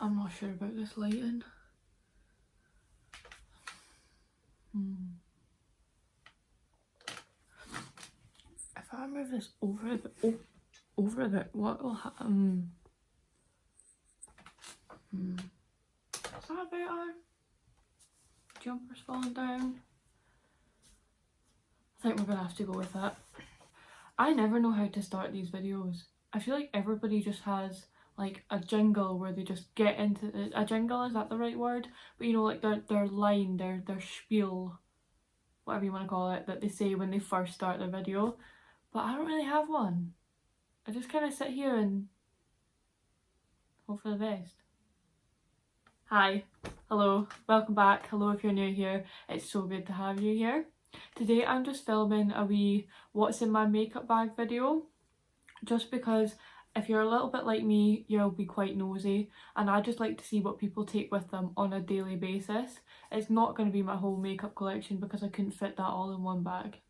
I'm not sure about this lighting. If I move this over a bit, what will happen? Is that better? Jumper's falling down. I think we're gonna have to go with that. I never know how to start these videos. I feel like everybody just has like a jingle where they just get into it. A jingle, is that the right word? But you know, like their line, their spiel, whatever you want to call it, that they say when they first start their video. But I don't really have one. I just kind of sit here and hope for the best. Hi, hello, welcome back. Hello if you're new here. It's so good to have you here. Today I'm just filming a wee what's in my makeup bag video, just because if you're a little bit like me, you'll be quite nosy, and I just like to see what people take with them on a daily basis. It's not going to be my whole makeup collection because I couldn't fit that all in one bag.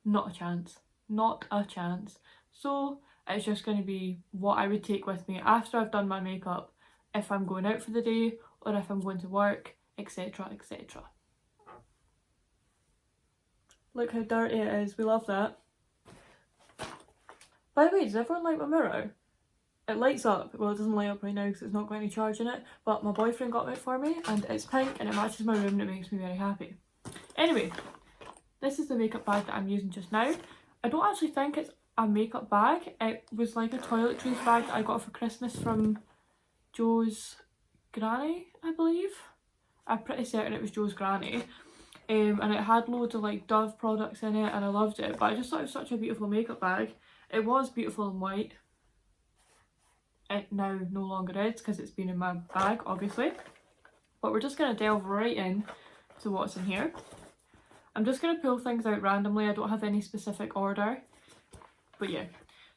Not a chance. Not a chance. So it's just going to be what I would take with me after I've done my makeup, if I'm going out for the day or if I'm going to work, etc, etc. Look how dirty it is, we love that. By the way, does everyone like my mirror? It lights up. Well, it doesn't light up right now because it's not got any charge in it, but my boyfriend got it for me and it's pink and it matches my room and it makes me very happy. Anyway, this is the makeup bag that I'm using just now. I don't actually think it's a makeup bag. It was like a toiletries bag that I got for Christmas from Joe's granny, I believe. I'm pretty certain it was Joe's granny. And it had loads of like Dove products in it and I loved it, but I just thought it was such a beautiful makeup bag. It was beautiful and white. It now no longer is because it's been in my bag, obviously. But we're just going to delve right in to what's in here. I'm just going to pull things out randomly. I don't have any specific order. But yeah.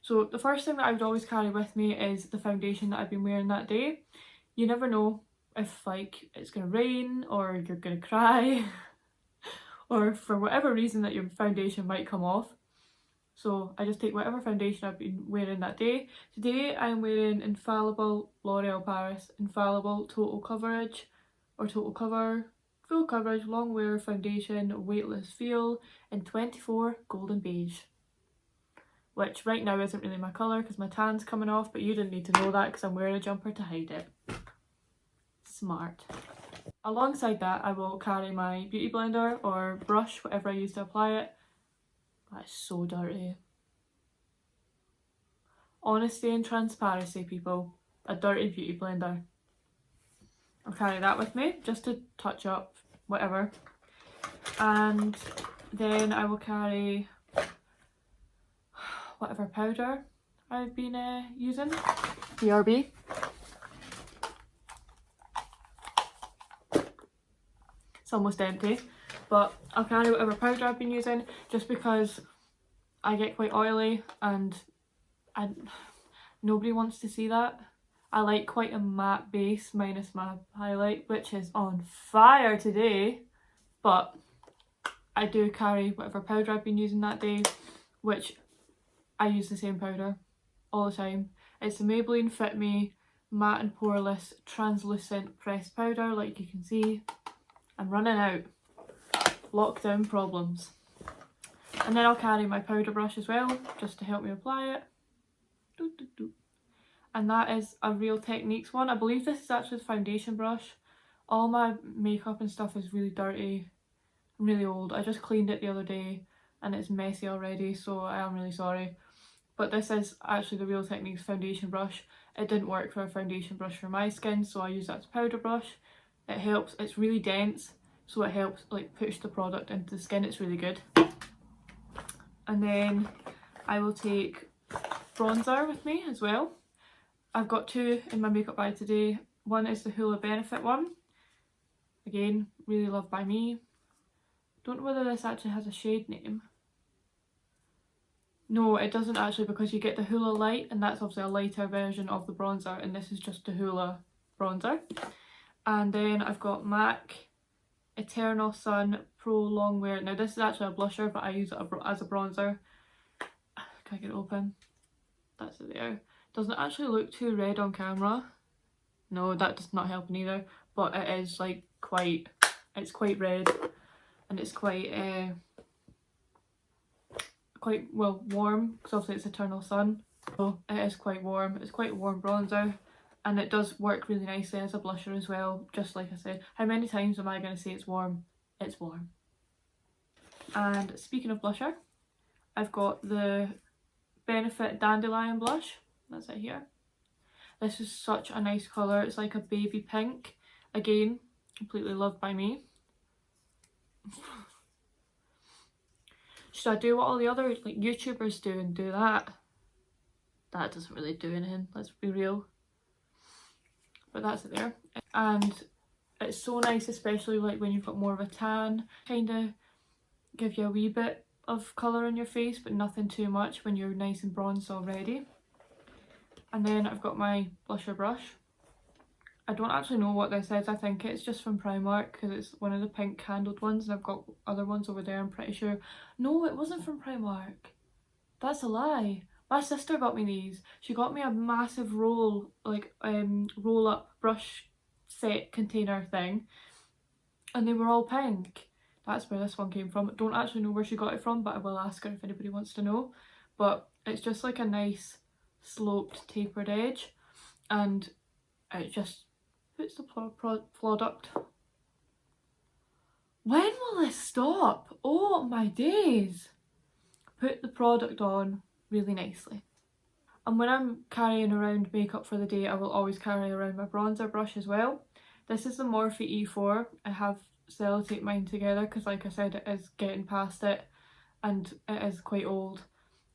So the first thing that I would always carry with me is the foundation that I've been wearing that day. You never know if like it's going to rain or you're going to cry or for whatever reason that your foundation might come off. So I just take whatever foundation I've been wearing that day. Today I'm wearing Infallible L'Oreal Paris Infallible Total Coverage or Total Cover Full Coverage Long Wear Foundation Weightless Feel in 24 Golden Beige. Which right now isn't really my colour because my tan's coming off, but you didn't need to know that because I'm wearing a jumper to hide it. Smart. Alongside that I will carry my beauty blender or brush, whatever I use to apply it. That's so dirty. Honesty and transparency, people. A dirty beauty blender. I'll carry that with me just to touch up whatever. And then I will carry whatever powder I've been using. BRB. It's almost empty. But I'll carry whatever powder I've been using just because I get quite oily and nobody wants to see that. I like quite a matte base minus my highlight, which is on fire today. But I do carry whatever powder I've been using that day, which I use the same powder all the time. It's the Maybelline Fit Me Matte and Poreless Translucent Pressed Powder. Like you can see, I'm running out. Lockdown problems. And then I'll carry my powder brush as well, just to help me apply it. And that is a Real Techniques one. I believe this is actually the foundation brush. All my makeup and stuff is really dirty. I'm really old. I just cleaned it the other day and it's messy already, so I am really sorry. But this is actually the Real Techniques foundation brush. It didn't work for a foundation brush for my skin, so I use that as powder brush. It helps. It's really dense, so it helps like push the product into the skin. It's really good. And then I will take bronzer with me as well. I've got two in my makeup bag today. One is the Hoola Benefit one. Again, really loved by me. Don't know whether this actually has a shade name. No, it doesn't actually, because you get the Hoola Light and that's obviously a lighter version of the bronzer, and this is just the Hoola bronzer. And then I've got MAC Eternal Sun Pro Longwear. Now this is actually a blusher, but I use it as a bronzer. Can I get it open? That's it there. Doesn't actually look too red on camera. No, that does not help either, but it is like quite, it's quite red, and it's quite well warm, because obviously it's eternal sun, so it is quite warm. It's quite a warm bronzer, and it does work really nicely as a blusher as well. Just like I said, how many times am I going to say it's warm? It's warm. And speaking of blusher, I've got the Benefit Dandelion blush. That's it here. This is such a nice colour. It's like a baby pink. Again, completely loved by me. Should I do what all the other like YouTubers do and do that? That doesn't really do anything, let's be real. But that's it there. And it's so nice, especially like when you've got more of a tan, kind of give you a wee bit of colour on your face, but nothing too much when you're nice and bronzed already. And then I've got my blusher brush. I don't actually know what this is. I think it's just from Primark because it's one of the pink handled ones, and I've got other ones over there, I'm pretty sure. No, it wasn't from Primark. That's a lie. My sister got me these. She got me a massive roll, like roll up brush set container thing, and they were all pink. That's where this one came from. I don't actually know where she got it from, but I will ask her if anybody wants to know. But it's just like a nice sloped tapered edge, and it just puts the product. When will this stop? Oh my days! Put the product on really nicely. And when I'm carrying around makeup for the day, I will always carry around my bronzer brush as well. This is the Morphe E4. I have sellotaped mine together because, like I said, it is getting past it and it is quite old,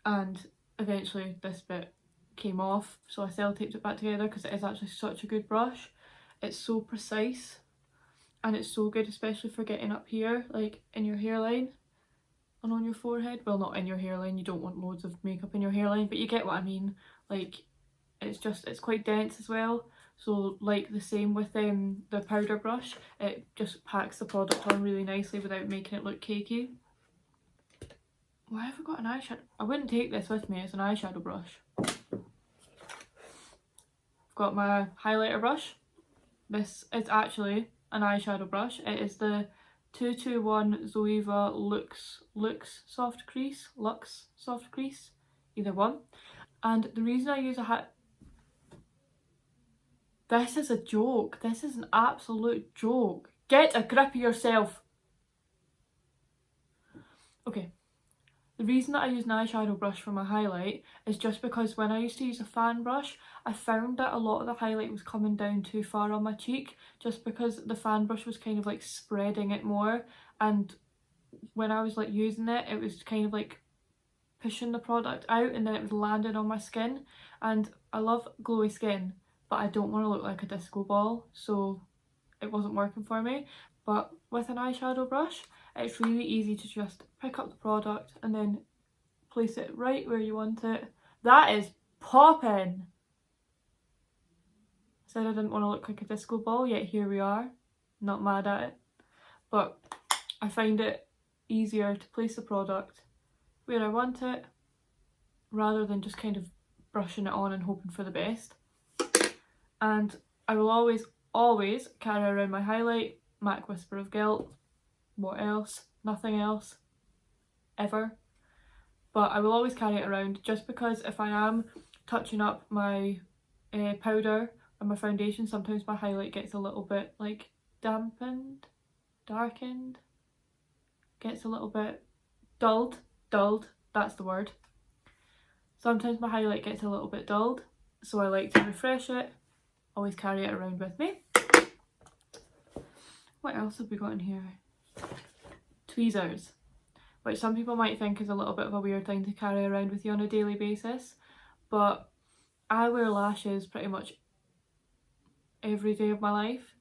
and eventually this bit came off, so I sellotaped it back together because it is actually such a good brush. It's so precise and it's so good, especially for getting up here, like in your hairline and on your forehead. Well, not in your hairline, you don't want loads of makeup in your hairline, but you get what I mean. Like, it's quite dense as well, so like the same with the powder brush, it just packs the product on really nicely without making it look cakey. Why have I got an eyeshadow? I wouldn't take this with me, it's an eyeshadow brush. I've got my highlighter brush. This is actually an eyeshadow brush. It is the 221 Zoeva Luxe Soft Crease. Luxe Soft Crease. Either one. And the reason I use this is a joke. This is an absolute joke. Get a grip of yourself. Okay. The reason that I use an eyeshadow brush for my highlight is just because when I used to use a fan brush, I found that a lot of the highlight was coming down too far on my cheek, just because the fan brush was kind of like spreading it more, and when I was like using it, it was kind of like pushing the product out and then it was landing on my skin. And I love glowy skin, but I don't want to look like a disco ball, so it wasn't working for me. But with an eyeshadow brush, it's really easy to just pick up the product and then place it right where you want it. That is popping! Said I didn't want to look like a disco ball, yet here we are. Not mad at it. But I find it easier to place the product where I want it, rather than just kind of brushing it on and hoping for the best. And I will always carry around my highlight, MAC Whisper of Guilt. What else? Nothing else. Ever. But I will always carry it around, just because if I am touching up my powder and my foundation, sometimes my highlight gets a little bit like dampened, darkened, gets a little bit dulled, that's the word. Sometimes my highlight gets a little bit dulled, so I like to refresh it, always carry it around with me. What else have we got in here? Tweezers, which some people might think is a little bit of a weird thing to carry around with you on a daily basis, but I wear lashes pretty much every day of my life.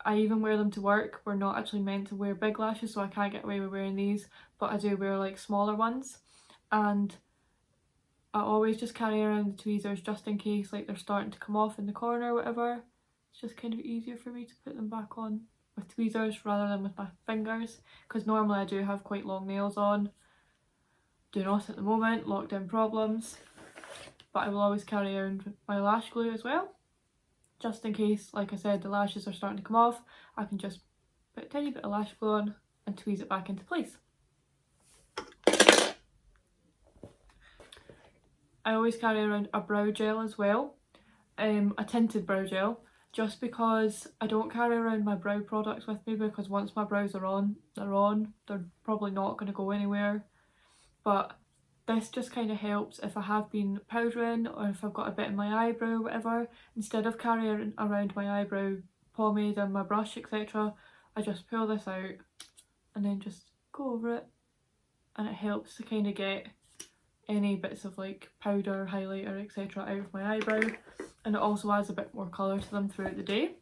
I even wear them to work. We're not actually meant to wear big lashes, so I can't get away with wearing these, but I do wear like smaller ones, and I always just carry around the tweezers just in case like they're starting to come off in the corner or whatever. It's just kind of easier for me to put them back on with tweezers rather than with my fingers, because normally I do have quite long nails on. Do not at the moment, lockdown problems. But I will always carry around my lash glue as well, just in case, like I said, the lashes are starting to come off, I can just put a tiny bit of lash glue on and tweeze it back into place. I always carry around a brow gel as well, a tinted brow gel, just because I don't carry around my brow products with me, because once my brows are on, they're probably not going to go anywhere. But this just kind of helps if I have been powdering or if I've got a bit in my eyebrow, whatever. Instead of carrying around my eyebrow pomade and my brush, etc., I just pull this out and then just go over it, and it helps to kind of get any bits of like powder, highlighter, etc. out of my eyebrow, and it also adds a bit more colour to them throughout the day.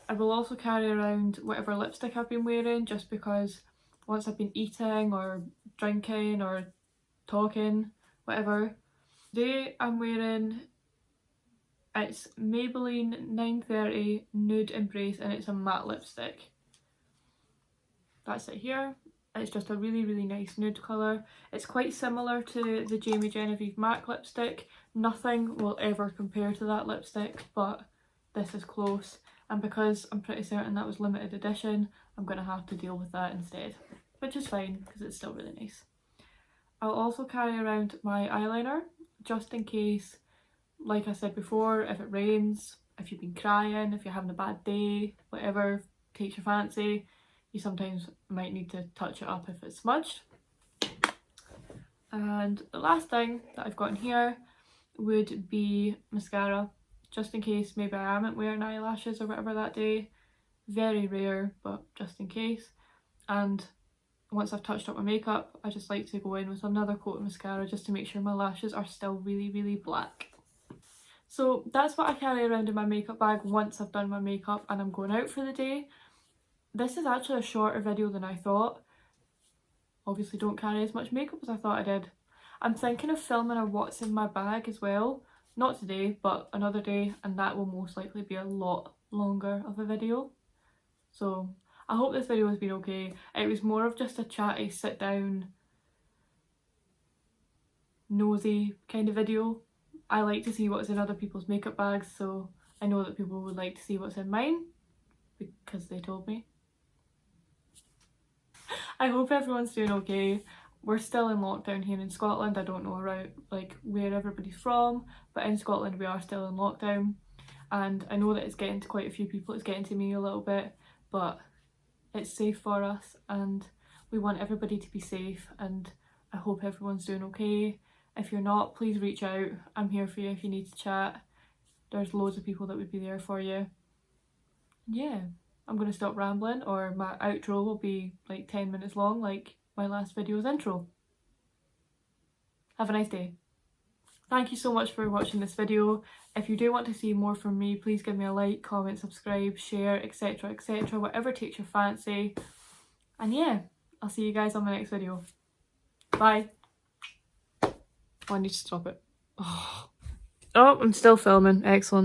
I will also carry around whatever lipstick I've been wearing, just because once I've been eating or drinking or talking, whatever. Today I'm wearing, it's Maybelline 930 Nude Embrace, and it's a matte lipstick. That's it here. It's just a really, really nice nude colour. It's quite similar to the Jamie Genevieve MAC lipstick. Nothing will ever compare to that lipstick, but this is close. And because I'm pretty certain that was limited edition, I'm going to have to deal with that instead. Which is fine, because it's still really nice. I'll also carry around my eyeliner, just in case, like I said before, if it rains, if you've been crying, if you're having a bad day, whatever takes your fancy, you sometimes might need to touch it up if it's smudged. And the last thing that I've got in here would be mascara, just in case maybe I am wearing eyelashes or whatever that day. Very rare, but just in case. And once I've touched up my makeup, I just like to go in with another coat of mascara just to make sure my lashes are still really, really black. So that's what I carry around in my makeup bag once I've done my makeup and I'm going out for the day. This is actually a shorter video than I thought. Obviously don't carry as much makeup as I thought I did. I'm thinking of filming a what's in my bag as well. Not today, but another day, and that will most likely be a lot longer of a video. So I hope this video has been okay. It was more of just a chatty, sit down, nosy kind of video. I like to see what's in other people's makeup bags, so I know that people would like to see what's in mine because they told me. I hope everyone's doing okay. We're still in lockdown here in Scotland. I don't know around like where everybody's from, but in Scotland we are still in lockdown, and I know that it's getting to quite a few people. It's getting to me a little bit, but it's safe for us and we want everybody to be safe, and I hope everyone's doing okay. If you're not, please reach out. I'm here for you if you need to chat. There's loads of people that would be there for you. Yeah, I'm going to stop rambling, or my outro will be like 10 minutes long like my last video's intro. Have a nice day. Thank you so much for watching this video. If you do want to see more from me, please give me a like, comment, subscribe, share, etc, etc, whatever takes your fancy. And yeah, I'll see you guys on my next video. Bye. Oh, I need to stop it. Oh, I'm still filming. Excellent.